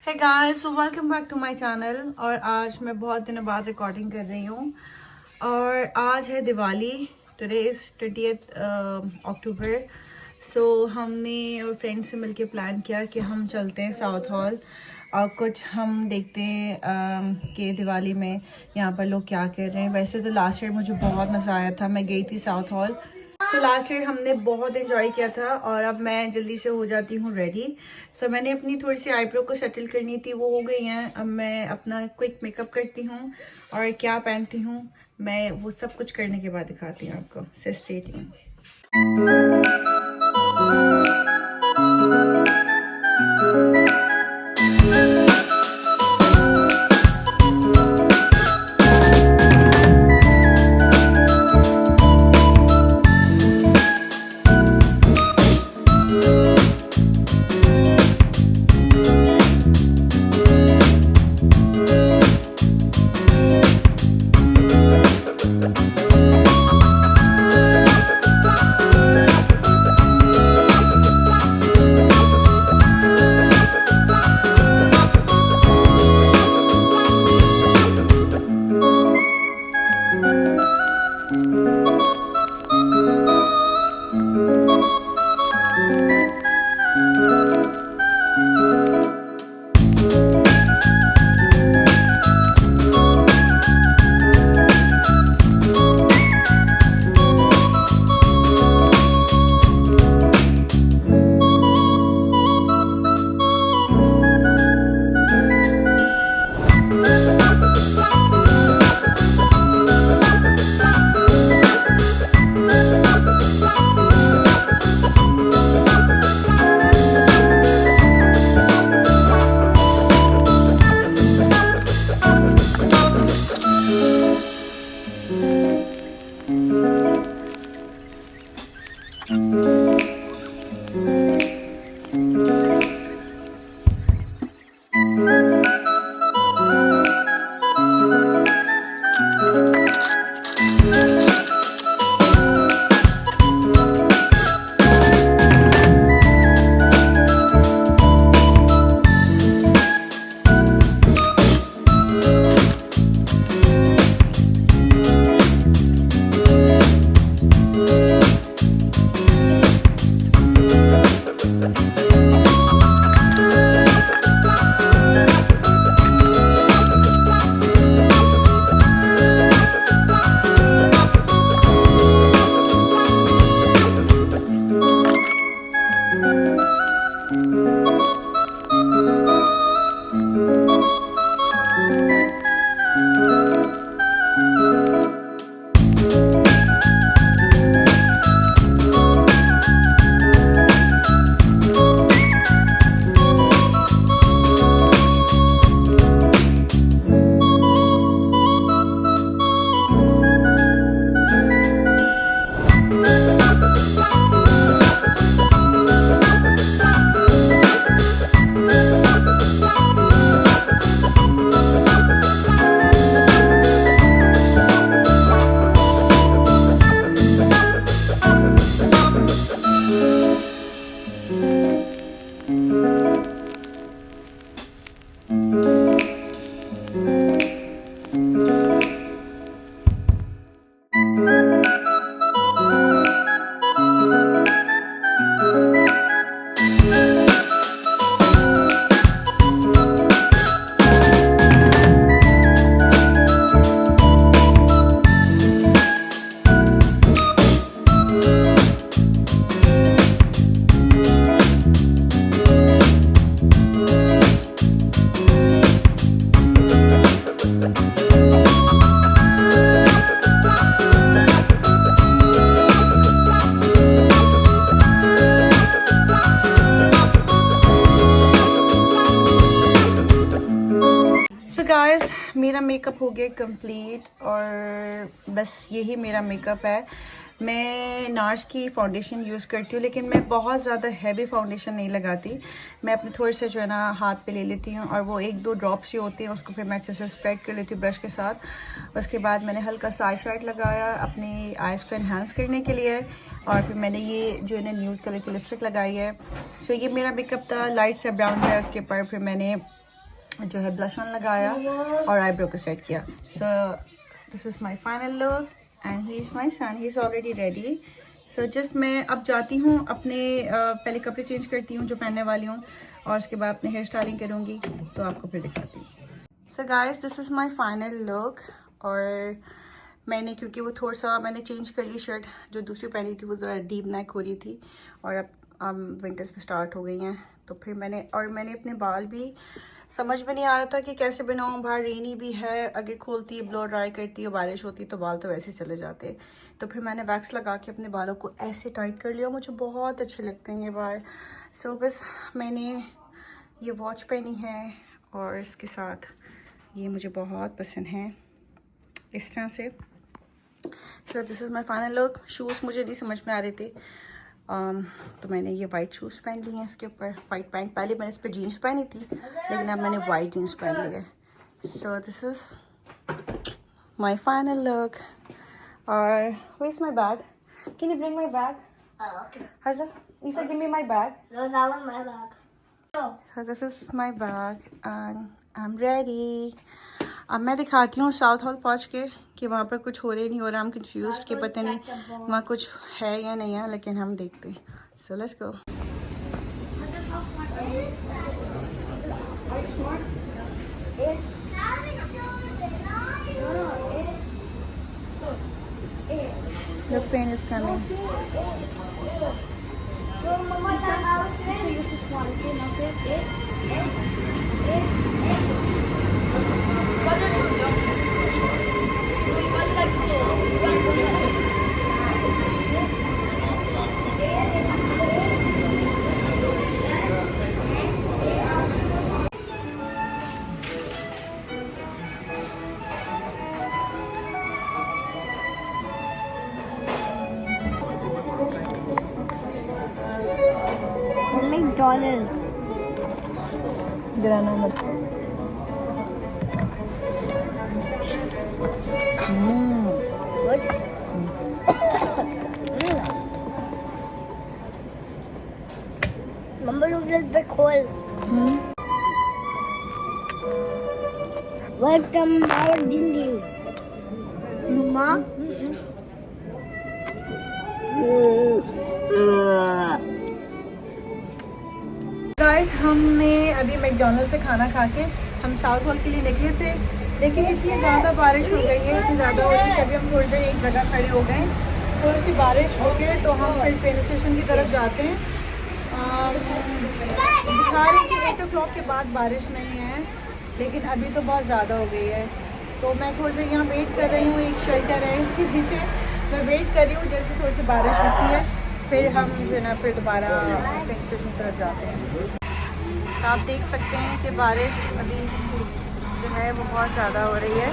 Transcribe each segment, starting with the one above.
Hey guys, so welcome back to my channel. और आज मैं बहुत दिनों बाद रिकॉर्डिंग कर रही हूँ और आज है दिवाली। टुडे इज़ 20th अक्टूबर। सो हमने और फ्रेंड से मिलके प्लान किया कि हम चलते हैं साउथ हॉल और कुछ हम देखते हैं कि दिवाली में यहाँ पर लोग क्या कर रहे हैं। वैसे तो लास्ट ईयर मुझे बहुत मज़ा आया था, मैं गई थी south hall. So last year हमने बहुत इन्जॉय किया था और अब मैं जल्दी से हो जाती हूँ रेडी। सो मैंने अपनी थोड़ी सी आईब्रो को सेटल करनी थी, वो हो गई हैं। अब मैं अपना क्विक मेकअप करती हूँ और क्या पहनती हूँ मैं वो सब कुछ करने के बाद दिखाती हूँ आपको। सो स्टे ट्यून्ड। सो गाइस, मेरा मेकअप हो गया कंप्लीट और बस यही मेरा मेकअप है। मैं नार्स की फाउंडेशन यूज़ करती हूँ, लेकिन मैं बहुत ज़्यादा हैवी फाउंडेशन नहीं लगाती। मैं अपने थोड़े से जो है ना हाथ पे ले लेती हूँ और वो 1-2 ड्रॉप्स ही होते हैं, उसको फिर मैं अच्छे से स्प्रेड कर लेती हूँ ब्रश के साथ। उसके बाद मैंने हल्का सा आई शेड लगाया अपनी आइज़ को इन्हांस करने के लिए और फिर मैंने ये जो है ना न्यूड कलर की लिपस्टिक लगाई है। सो ये मेरा मेकअप था, लाइट सा ब्राउन है। उसके ऊपर फिर मैंने जो है ब्लश ऑन लगाया और आईब्रो को सेट किया. So this is my final look and he is my son. He is already ready. So just मैं अब जाती हूँ अपने पहले कपड़े चेंज करती हूँ जो पहनने वाली हूँ और उसके बाद अपने हेयर स्टाइलिंग करूँगी तो आपको फिर दिखाती हूँ. So guys this is my final look. और मैंने क्योंकि वो थोड़ा सा मैंने चेंज कर ली शर्ट जो दूसरी पहनी थी वो ज़रा डीप नेक हो रही थी और अब विंटर्स में स्टार्ट हो गई हैं तो फिर मैंने अपने बाल भी समझ में नहीं आ रहा था कि कैसे बनाऊँ. बाहर रेनी भी है, अगर खोलती ब्लो ड्राई करती और बारिश होती तो बाल तो वैसे ही चले जाते. तो फिर मैंने वैक्स लगा के अपने बालों को ऐसे टाइट कर लिया. मुझे बहुत अच्छे लगते हैं ये बाल. सो बस मैंने ये वॉच पहनी है और इसके साथ ये मुझे बहुत पसंद है इस तरह से. सो this is my final look. Shoes मुझे नहीं समझ में आ रहे थे तो मैंने ये वाइट शूज़ पहन लिए हैं. इसके ऊपर वाइट पैंट. पहले मैंने इस पर जीन्स पहनी थी लेकिन अब मैंने वाइट जीन्स पहन ली है. सो this is my final look. और where is my bag? Can you bring my bag? Oh, okay. Hazal, Isa, give me my bag. No, that was my bag. Oh. So this is my bag and I'm ready. अब मैं दिखाती हूँ south hall पहुँच के कि वहाँ पर कुछ हो रहा नहीं हो रहा. हम कंफ्यूज कि पता नहीं वहाँ कुछ है या नहीं है लेकिन हम देखते हैं. So let's go. The pain is coming. McDonald's. गिराना मत. What? Mama looks like big hole. Welcome our dingy. Mama? Guys हमने अभी मैकडोनल्ड से खाना खा के हम साउथ हॉल के लिए निकले थे लेकिन इतनी ज़्यादा बारिश हो गई है, इतनी ज़्यादा हो रही है कि अभी हम थोड़ी देर एक जगह खड़े हो गए. थोड़ी सी बारिश हो गई तो हम फिर ट्रेन स्टेशन की तरफ जाते हैं. दिखा रहे हैं कि 8 o'clock के बाद बारिश नहीं है लेकिन अभी तो बहुत ज़्यादा हो गई है. तो मैं थोड़ी देर यहाँ वेट कर रही हूँ. एक शेल्टर है इसके पीछे मैं वेट कर रही हूँ. जैसे थोड़ी सी बारिश होती है फिर हम जो है ना फिर दोबारा ट्रेन स्टेशन की तरफ जाते हैं. तो आप देख सकते हैं कि बारिश अभी जो है वो बहुत ज़्यादा हो रही है.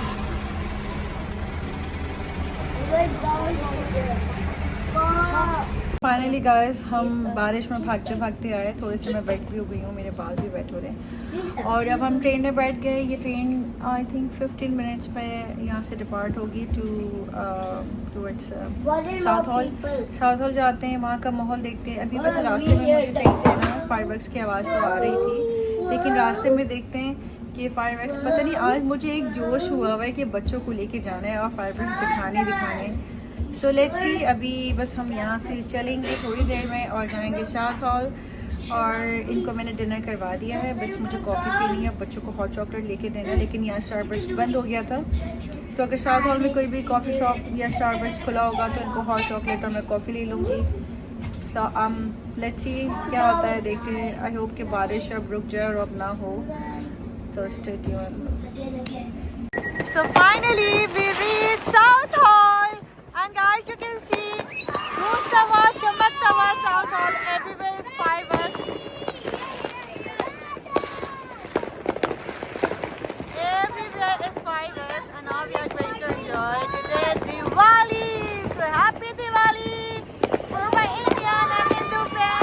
फाइनली गाइस हम बारिश में भागते भागते आए. थोड़े से मैं वेट भी हो गई हूँ, मेरे बाल भी वेट हो रहे हैं. और अब हम ट्रेन में बैठ गए. ये ट्रेन आई थिंक 15 मिनट्स में यहाँ से डिपार्ट होगी टूवर्ड्स साउथ हॉल जाते हैं. वहाँ का माहौल देखते हैं. अभी बस रास्ते में मुझे कहीं से ना फायरवर्क्स की आवाज़ तो आ रही थी लेकिन रास्ते में देखते हैं कि फायरवर्क्स पता नहीं आज मुझे एक जोश हुआ है कि बच्चों को लेके जाना है और फायरवर्क्स दिखाने. So let's see. अभी बस हम यहाँ से चलेंगे थोड़ी देर में और जाएंगे साउथ हॉल. और इनको मैंने डिनर करवा दिया है. बस मुझे कॉफ़ी पीनी है, बच्चों को हॉट चॉकलेट लेके देना है लेकिन यहाँ स्टारबक्स बंद हो गया था. तो अगर साउथ हॉल में कोई भी कॉफ़ी शॉप या स्टारबक्स खुला होगा तो इनको हॉट चॉकलेट और मैं कॉफ़ी ले लूँगी. सो लेट्स सी क्या होता है, देखते हैं. आई होप कि बारिश अब रुक जाए और अब ना हो. So stay tuned. So finally we reach south hall. And guys, you can see ghost Tawa, Chamak Tawa, South Hall, everywhere is fireworks. Everywhere is fireworks and now we are going to enjoy today Diwali. So happy Diwali for my Indian and Hindu friends.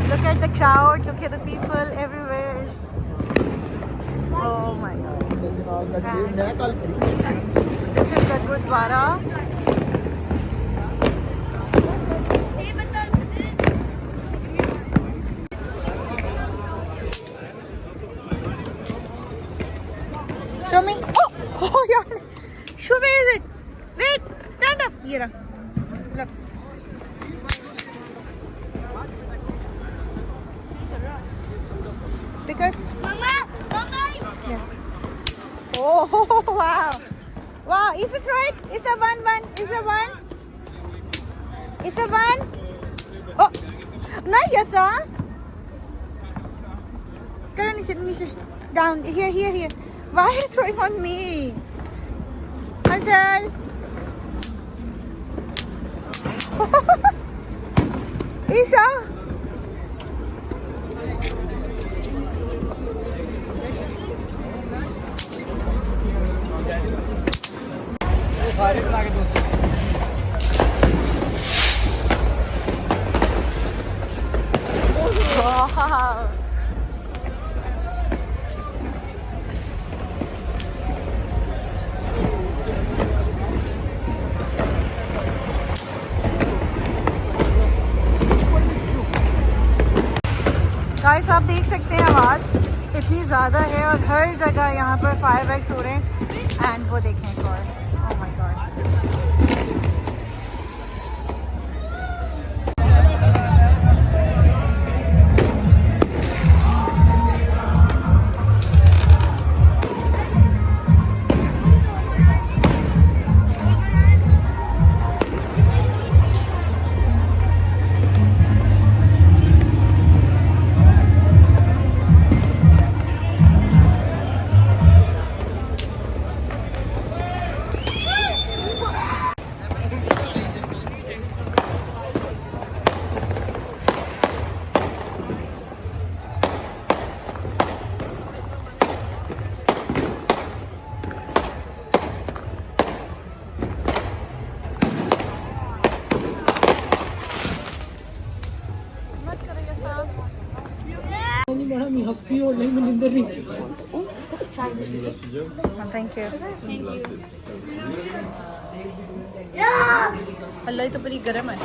Look at the crowd, look at the people, everywhere is मैं कल free This is the Gurdwara. Show me. Oh, yeah. Show me is it? Wait, stand up. Here, look. Because. Mama, Mama. Yeah. Oh, wow. Wow, is it right? It's a one. It's a one. It's a one. Oh, no, yes, huh? Karo, Nisha. Down. Here. Why are you throwing on me? Hansel. Isa. Wow. Guys आप देख सकते हैं आवाज़ इतनी ज़्यादा है और हर जगह यहाँ पर फायरवर्क्स हो रहे हैं एंड वो देखें एक और oh my god thank you अल्लाह ये तो बड़ी गर्म है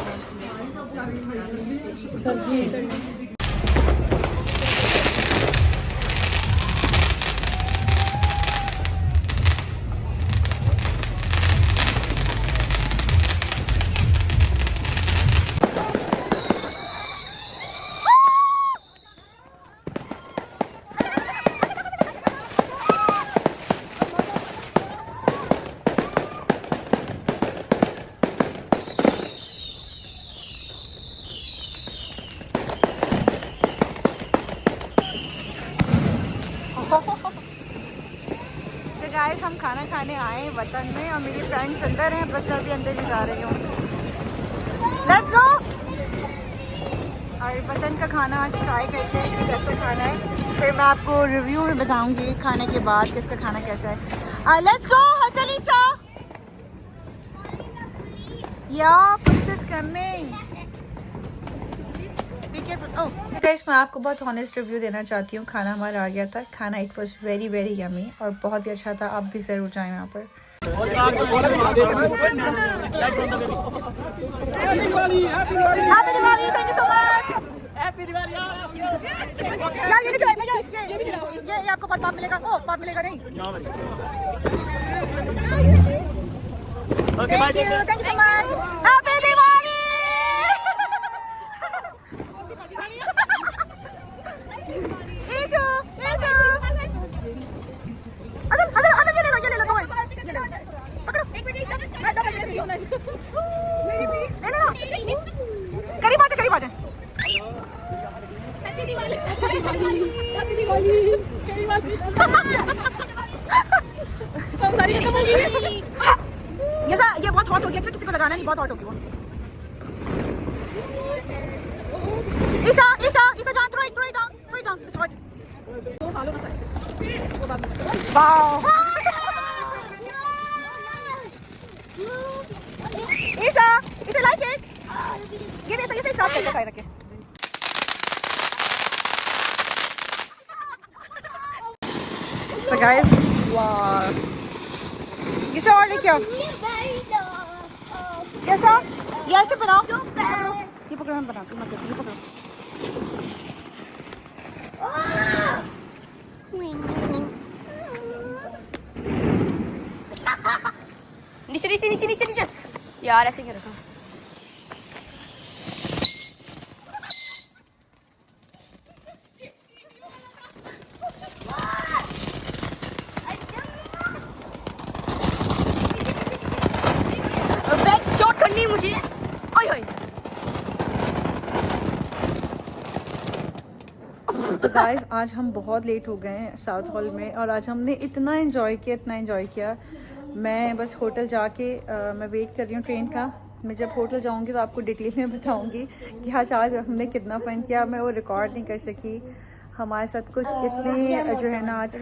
गाइस हम खाना खाने आए वतन में और मेरी फ्रेंड्स अंदर हैं बस मैं अभी अंदर ही जा रही हूँ लेट्स गो और वतन का खाना आज ट्राई करते हैं कि कैसा खाना है फिर मैं आपको रिव्यू में बताऊंगी खाने के बाद किसका खाना कैसा है लेट्स गो हसलीसा या प्रिंसेस कमिंग गाइस मैं आपको बहुत ऑनेस्ट रिव्यू देना चाहती हूँ खाना हमारा आ गया था खाना it was very very yummy और बहुत ही अच्छा था आप भी ज़रूर जाएं यहाँ पर happy Diwali thank you so much happy Diwali यार ये चलाइए ये आपको बहुत पाप मिलेगा ओ पाप मिलेगा नहीं thank you so much happy Diwali ये बहुत हॉट हो गया अच्छा किसी को लगाना नहीं बहुत हॉट हो गया ईशा ईशा ईशा जान throw it down it's hot wow Isha Isha like it ये भी ऐसे साफ करके खाए रखे So guys वाह, इसे और लेके आओ। कैसा? ये ऐसे बनाओ। ये पकड़ो, मैं बनाती हूँ। ये पकड़ो। नीचे नीचे नीचे नीचे नीचे यार, ऐसे क्यों रखा? ठंडी मुझे। ओए ओए। तो गाइस, आज हम बहुत लेट हो गए हैं साउथ हॉल में, और आज हमने इतना एंजॉय किया। मैं बस होटल जाके मैं वेट कर रही हूँ ट्रेन का। मैं जब होटल जाऊँगी तो आपको डिटेल में बताऊँगी कि आज हमने कितना फ़न किया। मैं वो रिकॉर्ड नहीं कर सकी। हमारे साथ कुछ इतनी जो है ना, आज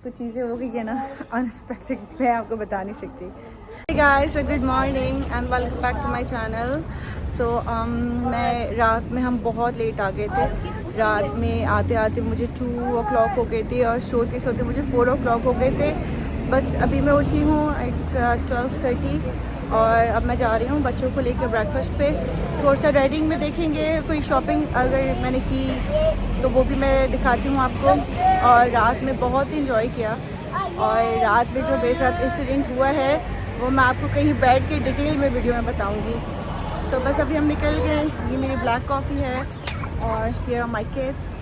कुछ चीज़ें हो गई है ना अनएक्सपेक्टेड, मैं आपको बता नहीं सकती। Hey guys, good morning and welcome back to my channel. So मैं रात में हम बहुत लेट आ गए थे। रात में आते आते मुझे 2 o'clock हो गए थे और सोते सोते मुझे 4 o'clock हो गए थे। बस अभी मैं उठी हूँ, it's 12:30 और अब मैं जा रही हूँ बच्चों को लेकर ब्रेकफास्ट पे। थोड़ा सा रेडिंग में देखेंगे, कोई शॉपिंग अगर मैंने की तो वो भी मैं दिखाती हूँ आपको। और रात में बहुत इंजॉय किया, और रात में जो मेरे साथ इंसिडेंट हुआ है वो मैं आपको कहीं बैठ के डिटेल में वीडियो में बताऊंगी। तो बस अभी हम निकल गए। ये मेरी ब्लैक कॉफ़ी है और here are my kids,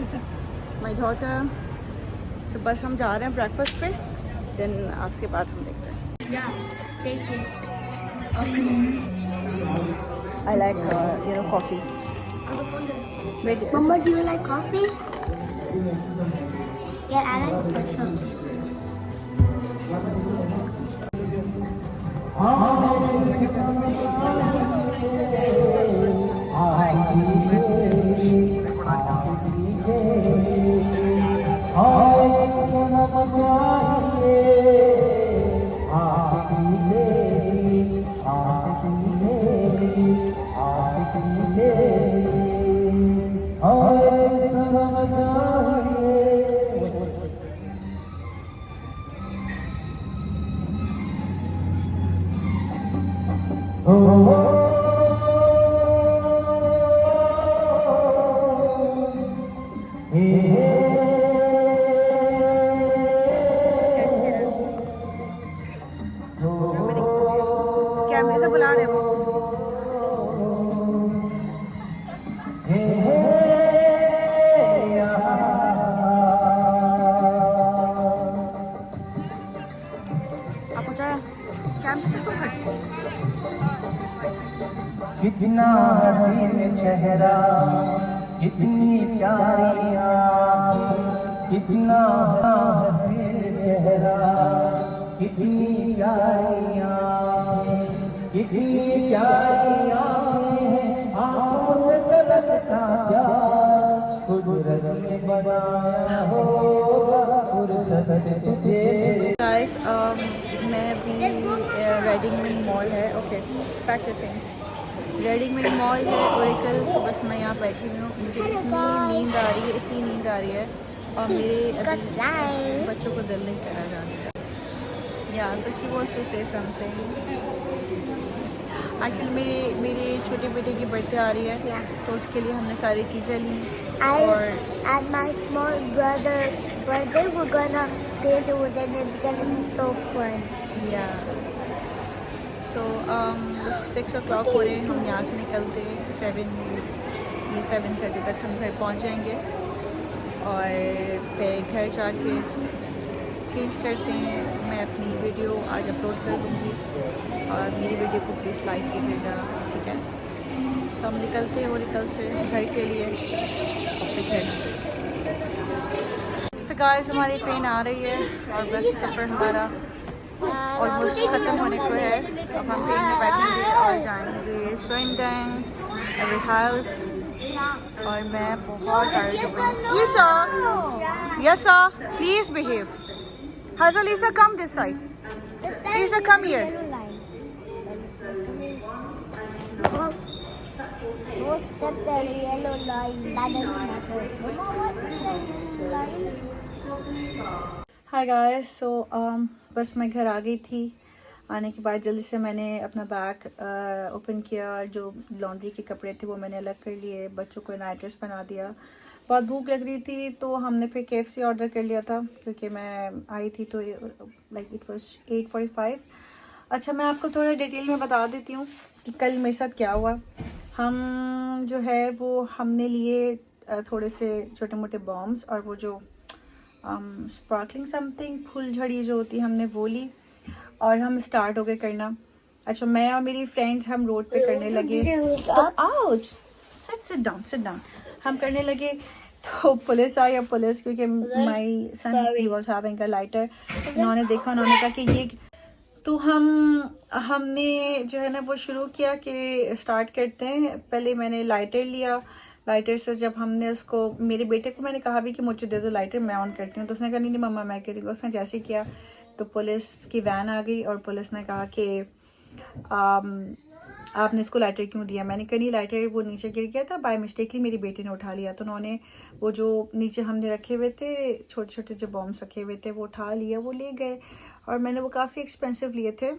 my daughter. तो बस हम जा रहे हैं ब्रेकफास्ट पे, देन उसके बाद हम देखते हैं। I like coffee. Mama, do you like coffee? Yeah, I like coffee. कैमरे से बुला रहे हो। आपको क्या कैमरे से तो कितना हसीन चेहरा, कितनी प्यारी आँखें, कितना हसीन चेहरा, कितनी प्यारी आँखें, कितनी प्यारी आँखें, आँखों से झलकता प्यार कुदरत ने बनाया होगा, फुर्सत से तुझे। गाइस, मैं अभी रेडिंग मिंग मॉल है, okay pack your things. Reading मिंग मॉल है ओरेकल। तो बस मैं यहाँ बैठी हुई हूँ, मुझे इतनी नींद आ रही है, और मेरे अभी बच्चों को दिल नहीं करा जाने का। या तो she wants to say something. Actually मेरे छोटे बेटे की बर्थडे आ रही है, तो उसके लिए हमने सारी चीज़ें ली। और And my small brother birthday, we're gonna play with them. It's gonna be so fun. या तो 6 o'clock हो रहे हैं, हम यहाँ से निकलते 7:30 तक हम घर पहुँच जाएंगे, और फिर घर जाके चेंज करते हैं। मैं अपनी वीडियो आज अपलोड कर दूँगी, और मेरी वीडियो को प्लीज़ लाइक कीजिएगा, ठीक है। तो हम निकलते हैं ओरेकल से घर के लिए, अपने घर से। So guys, हमारी ट्रेन आ रही है, और बस सफ़र हमारा ऑलमोस्ट ख़त्म होने को है। अब हम ट्रेन में बैठेंगे और जाएंगे स्विंडन, एवरी हाउस, और मैं बहुत टायर्ड हो गई। Yes sir, please behave. Hazal, Lisa, come this side. Lisa, come here. No step the yellow line. That doesn't matter. Mama, what is the yellow line? Hi guys, so बस मैं घर आ गई थी। आने के बाद जल्दी से मैंने अपना बैग ओपन किया। जो लॉन्ड्री के कपड़े थे वो मैंने अलग कर लिए, बच्चों को नाइट ड्रेस बना दिया। बहुत भूख लग रही थी तो हमने फिर KFC ऑर्डर कर लिया था, क्योंकि मैं आई थी तो लाइक इट वाज 8:45। अच्छा, मैं आपको थोड़ा डिटेल में बता देती हूँ कि कल मेरे साथ क्या हुआ। हम जो है वो हमने लिए थोड़े से छोटे मोटे बॉम्ब्स, और वो जो स्पार्कलिंग समथिंग फुलझड़ी जो होती है हमने वो ली, और हम स्टार्ट हो गए करना। अच्छा, मैं और मेरी फ्रेंड्स हम रोड पे करने लगे तो आउच सिट डाउन हम करने लगे तो पुलिस आई। और पुलिस, क्योंकि my son he was having a lighter, उन्होंने देखा, उन्होंने कहा कि ये, तो हमने जो है ना वो शुरू किया कि स्टार्ट करते हैं। पहले मैंने लाइटर लिया। लाइटर से जब हमने उसको, मेरे बेटे को मैंने कहा भी कि मुझे दे दो लाइटर, मैं ऑन करती हूँ, तो उसने कहा नहीं नहीं मम्मा मैं करूँगा। उसने जैसे ही किया तो पुलिस की वैन आ गई और पुलिस ने कहा कि आपने इसको लाइटर क्यों दिया। मैंने कहा नहीं, लाइटर वो नीचे गिर गया था, बाय मिस्टेकली मेरी बेटी ने उठा लिया। तो उन्होंने वो जो नीचे हमने रखे हुए थे छोटे छोटे जो बॉम्ब्स रखे हुए थे वो उठा लिया, वो ले गए, और मैंने वो काफ़ी एक्सपेंसिव लिए थे।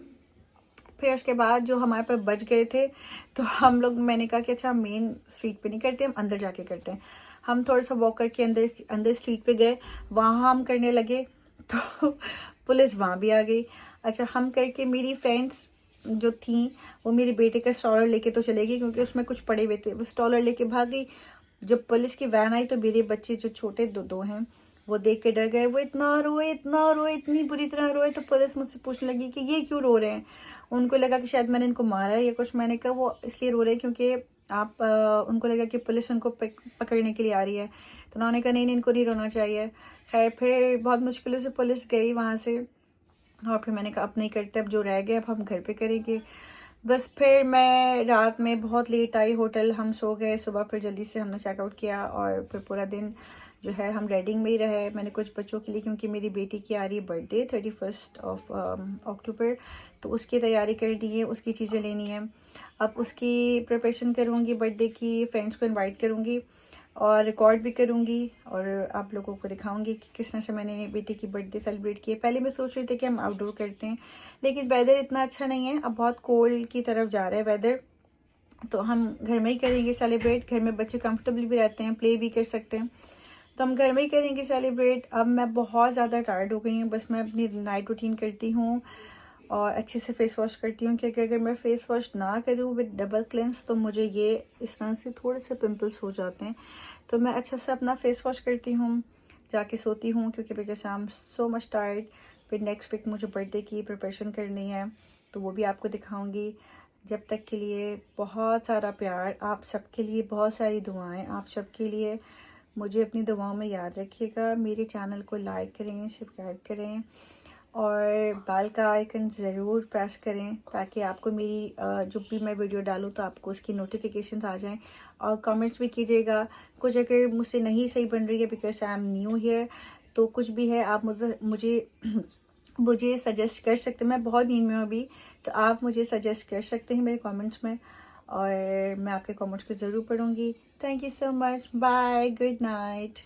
फिर उसके बाद जो हमारे पास बच गए थे तो हम लोग, मैंने कहा कि अच्छा हम मेन स्ट्रीट पे नहीं करते, हम अंदर जाके करते हैं। हम थोड़ा सा वॉक करके अंदर स्ट्रीट पे गए, वहाँ हम करने लगे तो पुलिस वहाँ भी आ गई। अच्छा, हम करके मेरी फ्रेंड्स जो थी वो मेरे बेटे का स्टॉलर लेके तो चले गई, क्योंकि उसमें कुछ पड़े हुए थे, वो स्टॉलर लेके भाग गई। जब पुलिस की वैन आई तो मेरे बच्चे जो छोटे दो हैं वो देख के डर गए। वो इतना रोए, इतनी बुरी तरह रोए। तो पुलिस मुझसे पूछने लगी कि ये क्यों रो रहे हैं। उनको लगा कि शायद मैंने इनको मारा है या कुछ। मैंने कहा वो इसलिए रो रहे हैं क्योंकि आप उनको लगा कि पुलिस उनको पकड़ने के लिए आ रही है। तो उन्होंने कहा नहीं नहीं, इनको नहीं रोना चाहिए। खैर, फिर बहुत मुश्किल से पुलिस गई वहाँ से, और फिर मैंने कहा अब नहीं करते, अब जो रह गए अब हम घर पे करेंगे। बस फिर मैं रात में बहुत लेट आई होटल, हम सो गए। सुबह फिर जल्दी से हमने चेकआउट किया, और फिर पूरा दिन जो है हम रेडिंग में ही रहे। मैंने कुछ बच्चों के लिए, क्योंकि मेरी बेटी की आ रही है बर्थडे 31 अक्टूबर, तो उसकी तैयारी करनी है, उसकी चीज़ें लेनी है। अब उसकी प्रिपरेशन करूँगी, बर्थडे की, फ्रेंड्स को इनवाइट करूँगी और रिकॉर्ड भी करूँगी, और आप लोगों को दिखाऊंगी कि किस तरह से मैंने बेटी की बर्थडे सेलिब्रेट की है। पहले मैं सोच रही थी कि हम आउटडोर करते हैं, लेकिन वेदर इतना अच्छा नहीं है, अब बहुत कोल्ड की तरफ जा रहा है वेदर, तो हम घर में ही करेंगे सेलिब्रेट। घर में बच्चे कंफर्टेबल भी रहते हैं, प्ले भी कर सकते हैं, तो हम घर में ही करेंगे सेलिब्रेट। अब मैं बहुत ज़्यादा टायर्ड हो गई हूँ, बस मैं अपनी नाइट रूटीन करती हूँ और अच्छे से फेस वॉश करती हूँ, क्योंकि अगर मैं फेस वॉश ना करूँ विद डबल क्लेंस तो मुझे ये इस तरह से थोड़े से पिंपल्स हो जाते हैं। तो मैं अच्छा से अपना फेस वॉश करती हूँ, जाके सोती हूँ, क्योंकि because I am so much tired. फिर नेक्स्ट वीक मुझे बर्थडे की प्रिपरेशन करनी है, तो वो भी आपको दिखाऊंगी। जब तक के लिए बहुत सारा प्यार, आप सबके लिए बहुत सारी दुआएं, आप सबके लिए। मुझे अपनी दुआओं में याद रखिएगा। मेरे चैनल को लाइक करें, सब्सक्राइब करें, और बेल का आइकन ज़रूर प्रेस करें, ताकि आपको मेरी जो भी मैं वीडियो डालूँ तो आपको उसकी नोटिफिकेशंस आ जाएं। और कमेंट्स भी कीजिएगा, कुछ अगर मुझसे नहीं सही बन रही है, because I am new here, तो कुछ भी है आप मुझे सजेस्ट कर सकते हैं। मैं बहुत नींद में हूँ अभी, तो आप मुझे सजेस्ट कर सकते हैं मेरे कमेंट्स में, और मैं आपके कमेंट्स को ज़रूर पढ़ूंगी। Thank you so much, bye, good night.